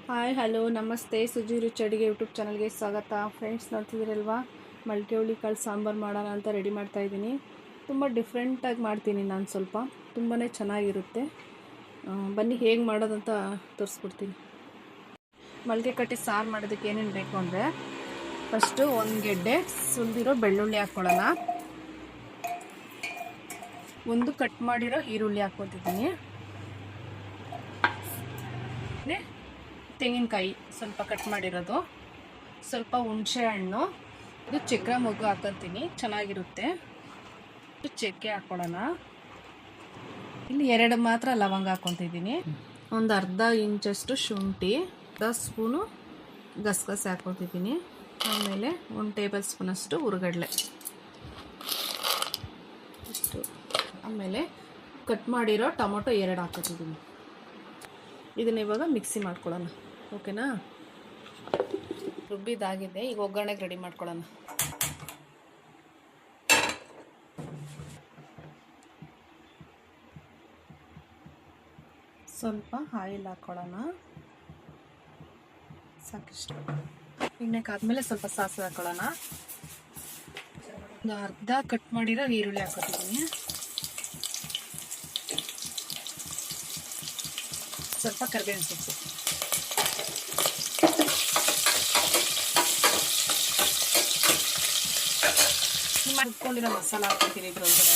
Hi hello ನಮಸ್ತೆ. ಸುಜಿ ರುಚಿ ಅಡುಗೆ ಯೂಟ್ಯೂಬ್ ಚಾನಲ್ಗೆ ಸ್ವಾಗತ. ಫ್ರೆಂಡ್ಸ್, ನೋಡ್ತಿದ್ದೀರಲ್ವಾ, ಮಲ್ಕೆ ಹುಳಿ ಕಾಳು ಸಾಂಬಾರು ಮಾಡೋಣ ಅಂತ ರೆಡಿ ಮಾಡ್ತಾಯಿದ್ದೀನಿ. ತುಂಬ ಡಿಫ್ರೆಂಟಾಗಿ ಮಾಡ್ತೀನಿ ನಾನು, ಸ್ವಲ್ಪ ತುಂಬಾ ಚೆನ್ನಾಗಿರುತ್ತೆ. ಬನ್ನಿ ಹೇಗೆ ಮಾಡೋದಂತ ತೋರಿಸ್ಬಿಡ್ತೀನಿ. ಮಲ್ಗೆ ಕಟ್ಟಿ ಸಾರು ಮಾಡೋದಕ್ಕೆ ಏನೇನು ಬೇಕು ಅಂದರೆ, ಫಸ್ಟು ಒಂದು ಗೆಡ್ಡೆ ಸುಲಿದಿರೋ ಬೆಳ್ಳುಳ್ಳಿ ಹಾಕ್ಕೊಳ್ಳೋಣ. ಒಂದು ಕಟ್ ಮಾಡಿರೋ ಈರುಳ್ಳಿ ಹಾಕ್ಕೊತಿದ್ದೀನಿ. ತೆಂಗಿನಕಾಯಿ ಸ್ವಲ್ಪ ಕಟ್ ಮಾಡಿರೋದು, ಸ್ವಲ್ಪ ಹುಣಸೆ ಹಣ್ಣು, ಇದು ಚಕ್ರ ಮೊಗ್ಗು ಹಾಕೊತೀನಿ, ಚೆನ್ನಾಗಿರುತ್ತೆ. ಚಕ್ಕೆ ಹಾಕ್ಕೊಳ್ಳೋಣ. ಇಲ್ಲಿ 2 ಮಾತ್ರ ಲವಂಗ ಹಾಕ್ಕೊತಿದ್ದೀನಿ. ಒಂದು ಅರ್ಧ ಇಂಚಷ್ಟು ಶುಂಠಿ, 10 ಸ್ಪೂನು ಗಸಗಸೆ ಹಾಕ್ಕೊತಿದ್ದೀನಿ. ಆಮೇಲೆ 1 ಟೇಬಲ್ ಸ್ಪೂನಷ್ಟು ಹುರಿಗಡಲೆ ಇಷ್ಟು. ಆಮೇಲೆ ಕಟ್ ಮಾಡಿರೋ ಟೊಮೊಟೊ 2 ಹಾಕ್ಕೊತಿದ್ದೀನಿ. ಇದನ್ನ ಇವಾಗ ಮಿಕ್ಸಿ ಮಾಡ್ಕೊಳ್ಳೋಣ. ಓಕೆನಾ? ರುಬ್ಬಿದಾಗಿದೆ. ಈಗ ಒಗ್ಗರಣೆಗೆ ರೆಡಿ ಮಾಡ್ಕೊಳ್ಳೋಣ. ಸ್ವಲ್ಪ ಆಯಿಲ್ ಹಾಕ್ಕೊಳ್ಳೋಣ, ಸಾಕಿಷ್ಟು. ಎಣ್ಣೆ ಕಾದ್ಮೇಲೆ ಸ್ವಲ್ಪ ಸಾಸಿವೆ ಹಾಕ್ಕೊಳ್ಳೋಣ. ಒಂದು ಅರ್ಧ ಕಟ್ ಮಾಡಿರೋ ಈರುಳ್ಳಿ ಹಾಕ್ಕೊತಿದ್ದೀನಿ. ಸ್ವಲ್ಪ ಕರಿಬೇವಿನ ಸೊಪ್ಪು, ರುಬ್ಕೊಂಡಿರೋ ಮಸಾಲ ಹಾಕ್ಕೊತೀನಿ ಇದ್ರೊಳಗಡೆ.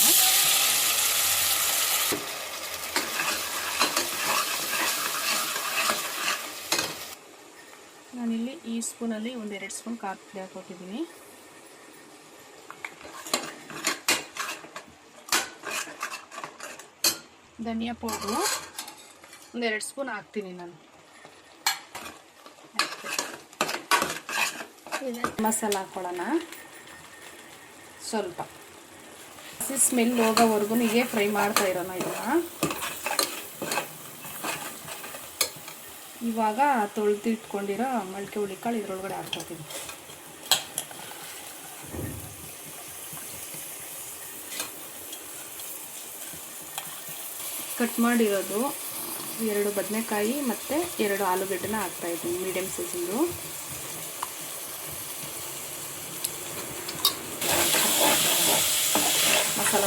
ನಾನಿಲ್ಲಿ ಈ ಸ್ಪೂನಲ್ಲಿ 1-2 ಸ್ಪೂನ್ ಖಾರ ಪುಡಿ ಹಾಕ್ಕೊತಿದ್ದೀನಿ. ಧನಿಯಾ ಪೌಡ್ರು 1-2 ಸ್ಪೂನ್ ಹಾಕ್ತೀನಿ ನಾನು. ಮಸಾಲ ಹಾಕ್ಕೊಳ್ಳೋಣ. ಸ್ವಲ್ಪ ಸ್ಮೆಲ್ ಹೋಗೋವರೆಗೂ ಹೀಗೆ ಫ್ರೈ ಮಾಡ್ತಾ ಇರೋಣ ಇದನ್ನು. ಇವಾಗ ತೊಳೆದು ಇಟ್ಕೊಂಡಿರೋ ಮಲ್ಕೆ ಹುಳಿ ಕಾಳು ಇದ್ರೊಳಗಡೆ ಹಾಕ್ಕೊತೀನಿ. ಕಟ್ ಮಾಡಿರೋದು 2 ಬದನೆಕಾಯಿ ಮತ್ತು 2 ಆಲೂಗಡ್ಡೆನ ಹಾಕ್ತಾಯಿದ್ದೀನಿ, ಮೀಡಿಯಮ್ ಸೈಜಿಂದು. ಮಸಾಲ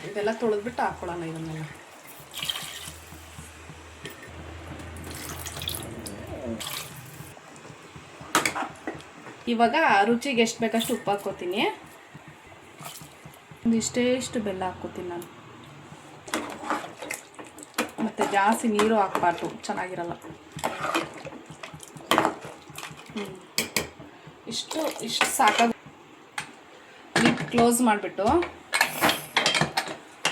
ಇದೆಲ್ಲ ತೊಳೆದ್ಬಿಟ್ಟು ಹಾಕ್ಕೊಳ್ಳೋಣ ಇದನ್ನೆಲ್ಲ. ಇವಾಗ ರುಚಿಗೆ ಎಷ್ಟು ಬೇಕಷ್ಟು ಉಪ್ಪು ಹಾಕ್ಕೋತೀನಿ. ಇಷ್ಟು ಬೆಲ್ಲ ಹಾಕ್ಕೋತೀನಿ ನಾನು. ಮತ್ತು ಜಾಸ್ತಿ ನೀರು ಹಾಕ್ಬಾರ್ದು, ಚೆನ್ನಾಗಿರಲ್ಲ. ಇಷ್ಟು ಸಾಕಾಗ. ಲಿಡ್ ಕ್ಲೋಸ್ ಮಾಡಿಬಿಟ್ಟು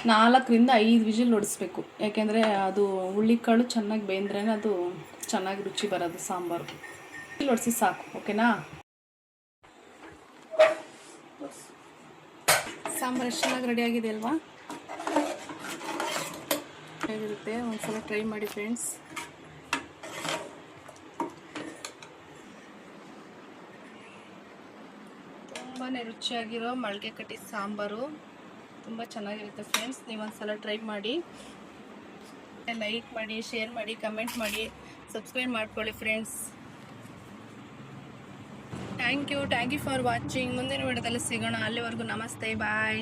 4-5 ವಿಜಿಲ್ ಹೊಡಿಸ್ಬೇಕು. ಯಾಕೆಂದರೆ ಅದು ಹುಳ್ಳಿಕಾಳು ಚೆನ್ನಾಗಿ ಬೇಂದ್ರೇ ಅದು ಚೆನ್ನಾಗಿ ರುಚಿ ಬರೋದು ಸಾಂಬಾರು. ಹೊಡಿಸಿ ಸಾಕು. ಓಕೆನಾ? ಸಾಂಬಾರು ಎಷ್ಟು ಚೆನ್ನಾಗಿ ರೆಡಿಯಾಗಿದೆ ಅಲ್ವಾ? ಹೇಗಿರುತ್ತೆ ಒಂದ್ಸಲ ಟ್ರೈ ಮಾಡಿ ಫ್ರೆಂಡ್ಸ್. ತುಂಬಾ ರುಚಿಯಾಗಿರೋ ಮಲ್ಗೆ ಕಟ್ಟಿ ಸಾಂಬಾರು ತುಂಬ ಚೆನ್ನಾಗಿರುತ್ತೆ ಫ್ರೆಂಡ್ಸ್. ನೀವೊಂದ್ಸಲ ಟ್ರೈ ಮಾಡಿ. ಲೈಕ್ ಮಾಡಿ, ಶೇರ್ ಮಾಡಿ, ಕಮೆಂಟ್ ಮಾಡಿ, ಸಬ್ಸ್ಕ್ರೈಬ್ ಮಾಡ್ಕೊಳ್ಳಿ friends. Thank you for watching. ಮುಂದಿನ ವಿಡಿಯೋದಲ್ಲಿ ಸಿಗೋಣ. ಅಲ್ಲಿವರೆಗೂ ನಮಸ್ತೆ, ಬಾಯ್.